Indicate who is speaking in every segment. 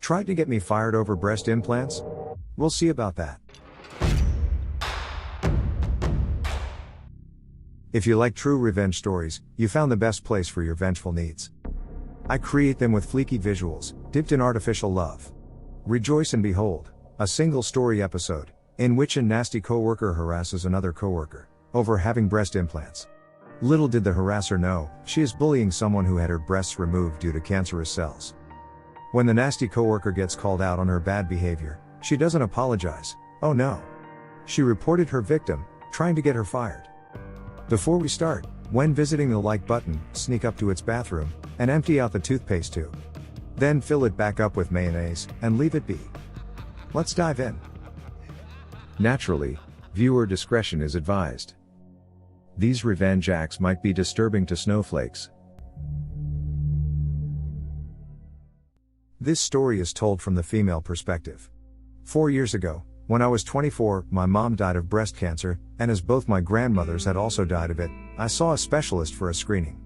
Speaker 1: Tried to get me fired over breast implants? We'll see about that. If you like true revenge stories, you found the best place for your vengeful needs. I create them with fleeky visuals, dipped in artificial love. Rejoice and behold, a single story episode, in which a nasty coworker harasses another coworker, over having breast implants. Little did the harasser know, she is bullying someone who had her breasts removed due to cancerous cells. When the nasty coworker gets called out on her bad behavior, she doesn't apologize, oh no. She reported her victim, trying to get her fired. Before we start, when visiting the like button, sneak up to its bathroom, and empty out the toothpaste tube. Then fill it back up with mayonnaise, and leave it be. Let's dive in.
Speaker 2: Naturally, viewer discretion is advised. These revenge acts might be disturbing to snowflakes.
Speaker 1: This story is told from the female perspective. 4 years ago, when I was 24, my mom died of breast cancer, and as both my grandmothers had also died of it, I saw a specialist for a screening.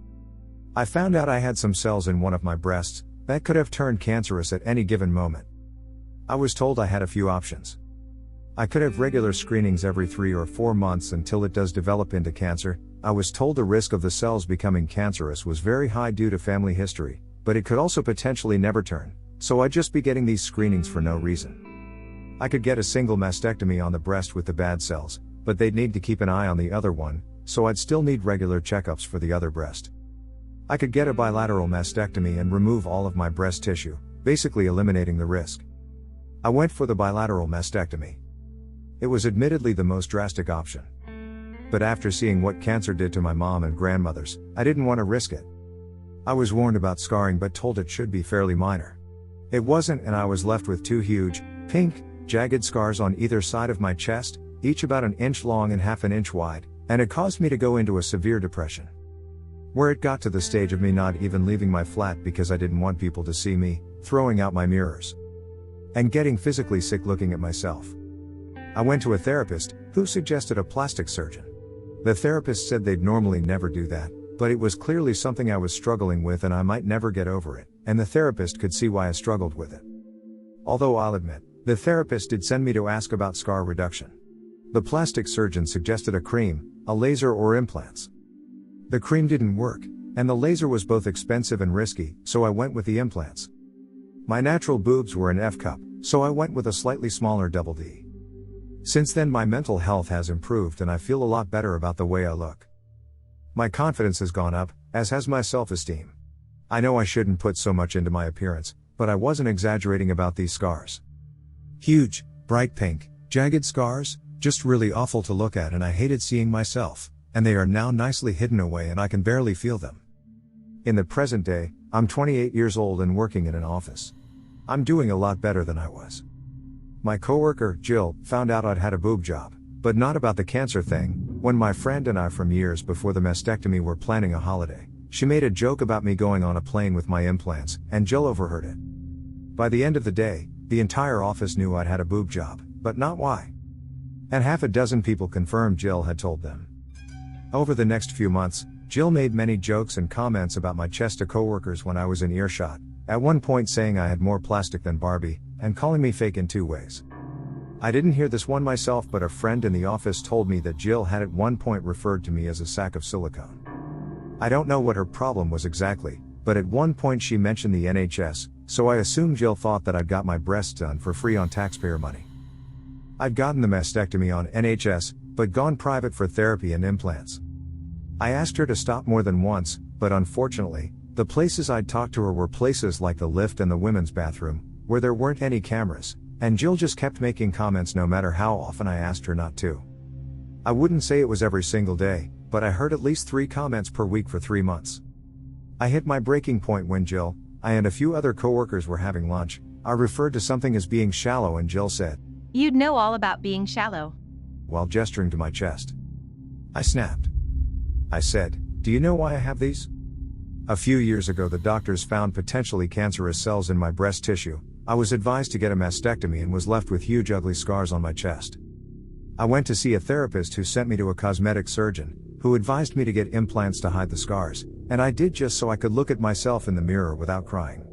Speaker 1: I found out I had some cells in one of my breasts that could have turned cancerous at any given moment. I was told I had a few options. I could have regular screenings every 3 or 4 months until it does develop into cancer. I was told the risk of the cells becoming cancerous was very high due to family history, but it could also potentially never turn, so I'd just be getting these screenings for no reason. I could get a single mastectomy on the breast with the bad cells, but they'd need to keep an eye on the other one, so I'd still need regular checkups for the other breast. I could get a bilateral mastectomy and remove all of my breast tissue, basically eliminating the risk. I went for the bilateral mastectomy. It was admittedly the most drastic option. But after seeing what cancer did to my mom and grandmothers, I didn't want to risk it. I was warned about scarring but told it should be fairly minor. It wasn't, and I was left with 2 huge, pink, jagged scars on either side of my chest, each about 1 inch long and half an inch wide, and it caused me to go into a severe depression. Where it got to the stage of me not even leaving my flat because I didn't want people to see me, throwing out my mirrors. And getting physically sick looking at myself. I went to a therapist, who suggested a plastic surgeon. The therapist said they'd normally never do that, but it was clearly something I was struggling with and I might never get over it, and the therapist could see why I struggled with it. Although I'll admit, the therapist did send me to ask about scar reduction. The plastic surgeon suggested a cream, a laser or implants. The cream didn't work, and the laser was both expensive and risky, so I went with the implants. My natural boobs were an F cup, so I went with a slightly smaller double D. Since then my mental health has improved and I feel a lot better about the way I look. My confidence has gone up, as has my self-esteem. I know I shouldn't put so much into my appearance, but I wasn't exaggerating about these scars. Huge, bright pink, jagged scars, just really awful to look at, and I hated seeing myself, and they are now nicely hidden away and I can barely feel them. In the present day, I'm 28 years old and working in an office. I'm doing a lot better than I was. My coworker, Jill, found out I'd had a boob job, but not about the cancer thing. When my friend and I from years before the mastectomy were planning a holiday, she made a joke about me going on a plane with my implants, and Jill overheard it. By the end of the day, the entire office knew I'd had a boob job, but not why. And half a dozen people confirmed Jill had told them. Over the next few months, Jill made many jokes and comments about my chest to coworkers when I was in earshot, at one point saying I had more plastic than Barbie, and calling me fake in 2 ways. I didn't hear this one myself, but a friend in the office told me that Jill had at one point referred to me as a sack of silicone. I don't know what her problem was exactly, but at one point she mentioned the NHS, so I assumed Jill thought that I'd got my breasts done for free on taxpayer money. I'd gotten the mastectomy on NHS, but gone private for therapy and implants. I asked her to stop more than once, but unfortunately, the places I'd talked to her were places like the lift and the women's bathroom, where there weren't any cameras, and Jill just kept making comments no matter how often I asked her not to. I wouldn't say it was every single day, but I heard at least 3 comments per week for 3 months. I hit my breaking point when Jill, I and a few other coworkers were having lunch. I referred to something as being shallow and Jill said,
Speaker 3: "You'd know all about being shallow,"
Speaker 1: while gesturing to my chest. I snapped. I said, "Do you know why I have these?" A few years ago the doctors found potentially cancerous cells in my breast tissue. I was advised to get a mastectomy and was left with huge ugly scars on my chest. I went to see a therapist who sent me to a cosmetic surgeon, who advised me to get implants to hide the scars, and I did just so I could look at myself in the mirror without crying.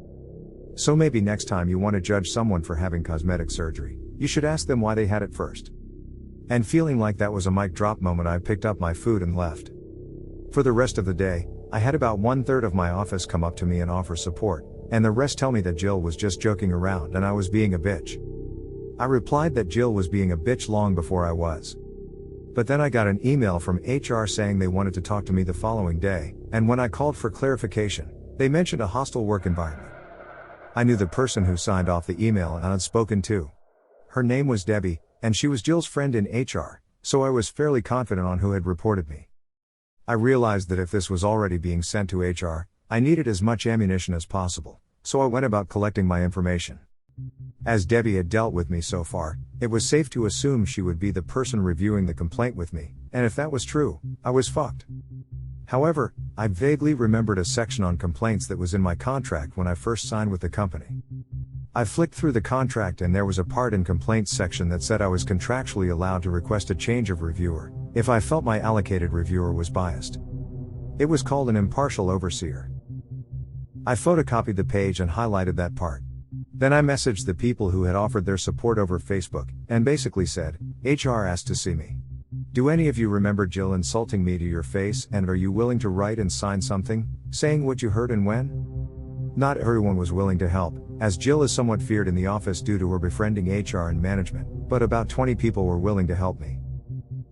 Speaker 1: So maybe next time you want to judge someone for having cosmetic surgery, you should ask them why they had it first. And feeling like that was a mic drop moment, I picked up my food and left. For the rest of the day, I had about 1/3 of my office come up to me and offer support, and the rest tell me that Jill was just joking around and I was being a bitch. I replied that Jill was being a bitch long before I was. But then I got an email from HR saying they wanted to talk to me the following day, and when I called for clarification, they mentioned a hostile work environment. I knew the person who signed off the email and I'd spoken to. Her name was Debbie, and she was Jill's friend in HR, so I was fairly confident on who had reported me. I realized that if this was already being sent to HR, I needed as much ammunition as possible, so I went about collecting my information. As Debbie had dealt with me so far, it was safe to assume she would be the person reviewing the complaint with me, and if that was true, I was fucked. However, I vaguely remembered a section on complaints that was in my contract when I first signed with the company. I flicked through the contract and there was a part in complaints section that said I was contractually allowed to request a change of reviewer, if I felt my allocated reviewer was biased. It was called an impartial overseer. I photocopied the page and highlighted that part. Then I messaged the people who had offered their support over Facebook, and basically said, HR asked to see me. Do any of you remember Jill insulting me to your face, and are you willing to write and sign something, saying what you heard and when? Not everyone was willing to help, as Jill is somewhat feared in the office due to her befriending HR and management, but about 20 people were willing to help me.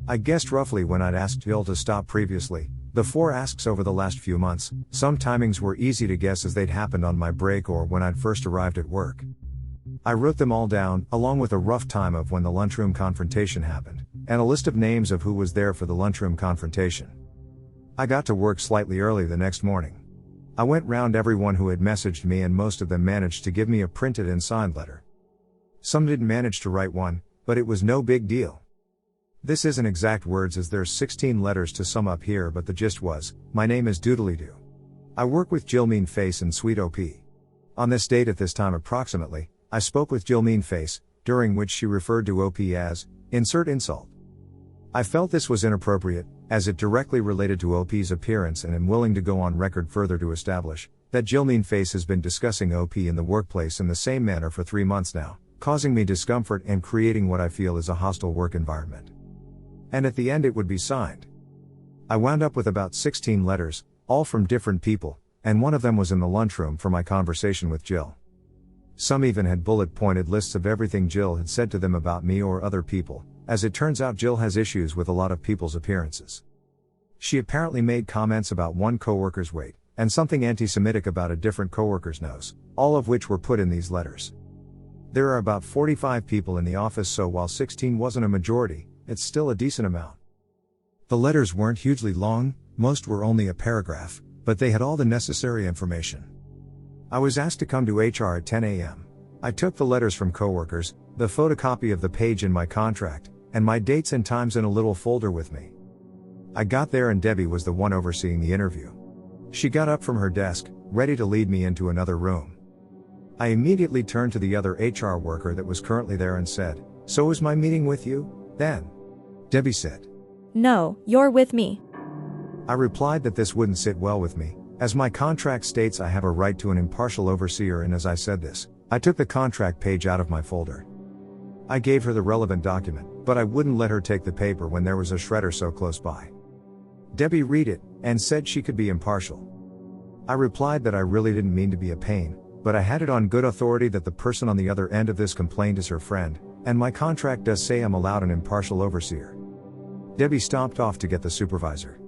Speaker 1: I guessed roughly when I'd asked Jill to stop previously, the 4 asks over the last few months. Some timings were easy to guess as they'd happened on my break or when I'd first arrived at work. I wrote them all down, along with a rough time of when the lunchroom confrontation happened, and a list of names of who was there for the lunchroom confrontation. I got to work slightly early the next morning. I went round everyone who had messaged me and most of them managed to give me a printed and signed letter. Some didn't manage to write one, but it was no big deal. This isn't exact words as there's 16 letters to sum up here, but the gist was, my name is Doodly-Doo. I work with Jill Meanface and Sweet OP. On this date at this time approximately, I spoke with Jill Meanface, during which she referred to OP as, insert insult. I felt this was inappropriate, as it directly related to OP's appearance and am willing to go on record further to establish, that Jill Meanface has been discussing OP in the workplace in the same manner for 3 months now, causing me discomfort and creating what I feel is a hostile work environment. And at the end it would be signed. I wound up with about 16 letters, all from different people, and one of them was in the lunchroom for my conversation with Jill. Some even had bullet-pointed lists of everything Jill had said to them about me or other people. As it turns out, Jill has issues with a lot of people's appearances. She apparently made comments about one coworker's weight, and something anti-Semitic about a different coworker's nose, all of which were put in these letters. There are about 45 people in the office, so while 16 wasn't a majority, it's still a decent amount. The letters weren't hugely long, most were only a paragraph, but they had all the necessary information. I was asked to come to HR at 10 a.m. I took the letters from coworkers, the photocopy of the page in my contract, and my dates and times in a little folder with me. I got there and Debbie was the one overseeing the interview. She got up from her desk, ready to lead me into another room. I immediately turned to the other HR worker that was currently there and said, "So is my meeting with you, then?" Debbie said,
Speaker 4: "No, you're with me."
Speaker 1: I replied that this wouldn't sit well with me, as my contract states I have a right to an impartial overseer, and as I said this, I took the contract page out of my folder. I gave her the relevant document, but I wouldn't let her take the paper when there was a shredder so close by. Debbie read it, and said she could be impartial. I replied that I really didn't mean to be a pain, but I had it on good authority that the person on the other end of this complaint is her friend, and my contract does say I'm allowed an impartial overseer. Debbie stomped off to get the supervisor.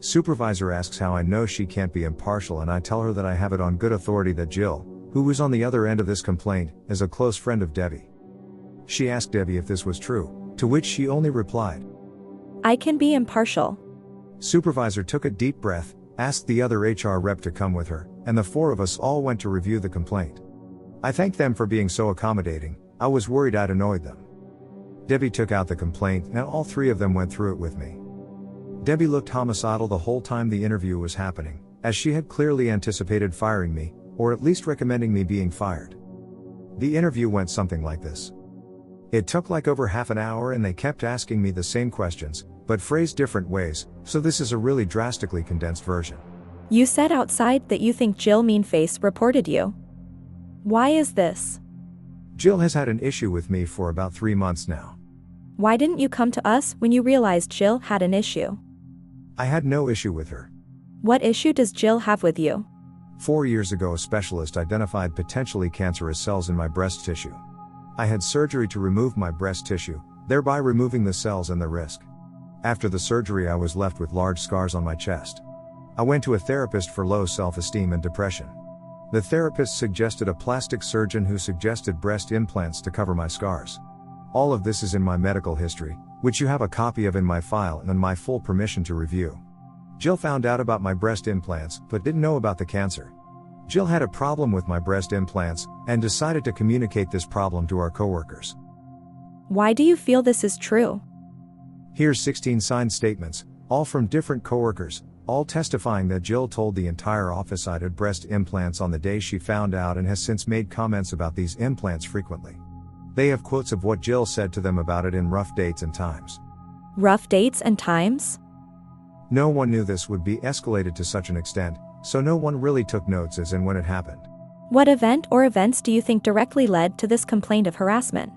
Speaker 1: Supervisor asks how I know she can't be impartial, and I tell her that I have it on good authority that Jill, who was on the other end of this complaint, is a close friend of Debbie. She asked Debbie if this was true, to which she only replied,
Speaker 4: "I can be impartial."
Speaker 1: Supervisor took a deep breath, asked the other HR rep to come with her, and the 4 of us all went to review the complaint. I thanked them for being so accommodating. I was worried I'd annoyed them. Debbie took out the complaint and all 3 of them went through it with me. Debbie looked homicidal the whole time the interview was happening, as she had clearly anticipated firing me, or at least recommending me being fired. The interview went something like this. It took like over half an hour and they kept asking me the same questions, but phrased different ways, so this is a really drastically condensed version.
Speaker 4: You said outside that you think Jill Meanface reported you. Why is this?
Speaker 1: Jill has had an issue with me for about 3 months now.
Speaker 4: Why didn't you come to us when you realized Jill had an issue?
Speaker 1: I had no issue with her.
Speaker 4: What issue does Jill have with you?
Speaker 1: 4 years ago, a specialist identified potentially cancerous cells in my breast tissue. I had surgery to remove my breast tissue, thereby removing the cells and the risk. After the surgery, I was left with large scars on my chest. I went to a therapist for low self-esteem and depression. The therapist suggested a plastic surgeon who suggested breast implants to cover my scars. All of this is in my medical history, which you have a copy of in my file and my full permission to review. Jill found out about my breast implants, but didn't know about the cancer. Jill had a problem with my breast implants, and decided to communicate this problem to our coworkers.
Speaker 4: Why do you feel this is true?
Speaker 1: Here's 16 signed statements, all from different coworkers, all testifying that Jill told the entire office I had breast implants on the day she found out, and has since made comments about these implants frequently. They have quotes of what Jill said to them about it in rough dates and times.
Speaker 4: Rough dates and times?
Speaker 1: No one knew this would be escalated to such an extent, so no one really took notes as and when it happened.
Speaker 4: What event or events do you think directly led to this complaint of harassment?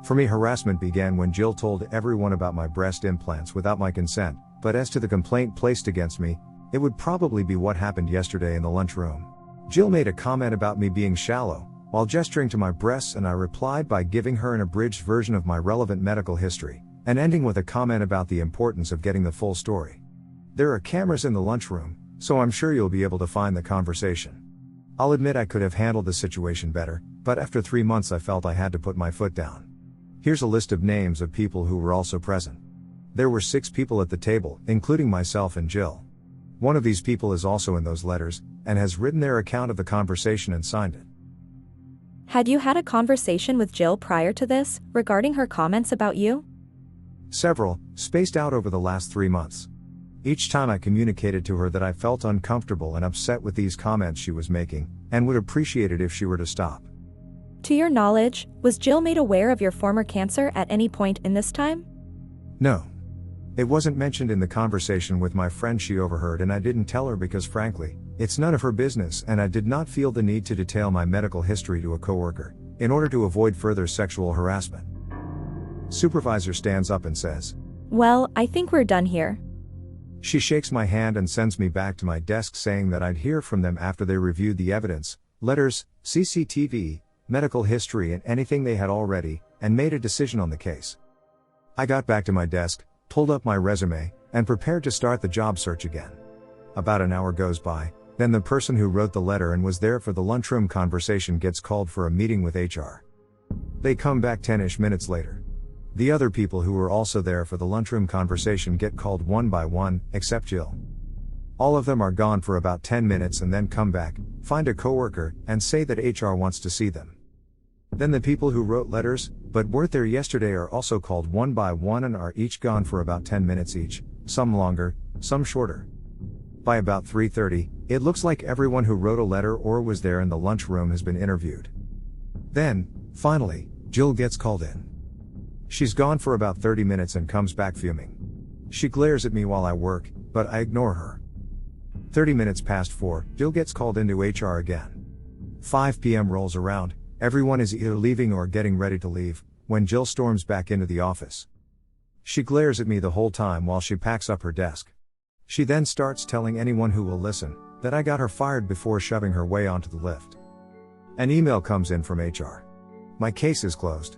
Speaker 1: For me, harassment began when Jill told everyone about my breast implants without my consent, but as to the complaint placed against me, it would probably be what happened yesterday in the lunchroom. Jill made a comment about me being shallow, while gesturing to my breasts, and I replied by giving her an abridged version of my relevant medical history, and ending with a comment about the importance of getting the full story. There are cameras in the lunchroom, so I'm sure you'll be able to find the conversation. I'll admit I could have handled the situation better, but after 3 months I felt I had to put my foot down. Here's a list of names of people who were also present. There were 6 people at the table, including myself and Jill. One of these people is also in those letters, and has written their account of the conversation and signed it.
Speaker 4: Had you had a conversation with Jill prior to this, regarding her comments about you?
Speaker 1: Several, spaced out over the last 3 months. Each time I communicated to her that I felt uncomfortable and upset with these comments she was making, and would appreciate it if she were to stop.
Speaker 4: To your knowledge, was Jill made aware of your former cancer at any point in this time?
Speaker 1: No. It wasn't mentioned in the conversation with my friend she overheard, and I didn't tell her because frankly, it's none of her business, and I did not feel the need to detail my medical history to a coworker, in order to avoid further sexual harassment. Supervisor stands up and says,
Speaker 4: "Well, I think we're done here."
Speaker 1: She shakes my hand and sends me back to my desk, saying that I'd hear from them after they reviewed the evidence, letters, CCTV, medical history and anything they had already, and made a decision on the case. I got back to my desk, pulled up my resume, and prepared to start the job search again. About an hour goes by, then the person who wrote the letter and was there for the lunchroom conversation gets called for a meeting with HR. They come back 10-ish minutes later. The other people who were also there for the lunchroom conversation get called one by one, except Jill. All of them are gone for about 10 minutes and then come back, find a coworker, and say that HR wants to see them. Then the people who wrote letters, but weren't there yesterday, are also called one by one and are each gone for about 10 minutes each, some longer, some shorter. By about 3:30, it looks like everyone who wrote a letter or was there in the lunchroom has been interviewed. Then, finally, Jill gets called in. She's gone for about 30 minutes and comes back fuming. She glares at me while I work, but I ignore her. 30 minutes past 4, Jill gets called into HR again. 5 p.m. rolls around, everyone is either leaving or getting ready to leave, when Jill storms back into the office. She glares at me the whole time while she packs up her desk. She then starts telling anyone who will listen, that I got her fired before shoving her way onto the lift. An email comes in from HR. My case is closed.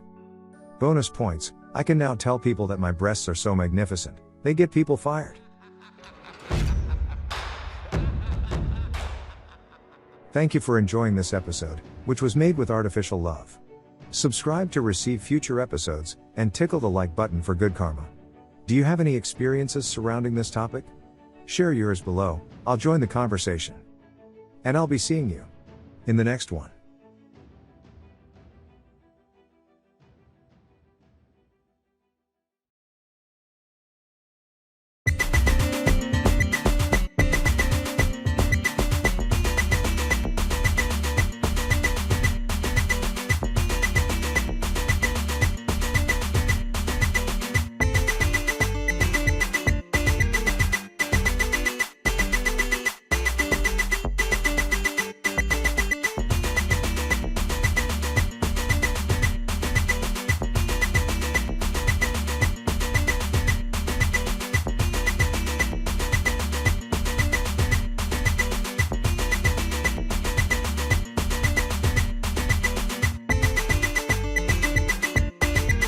Speaker 1: Bonus points, I can now tell people that my breasts are so magnificent, they get people fired. Thank you for enjoying this episode, which was made with artificial love. Subscribe to receive future episodes, and tickle the like button for good karma. Do you have any experiences surrounding this topic? Share yours below, I'll join the conversation. And I'll be seeing you in the next one.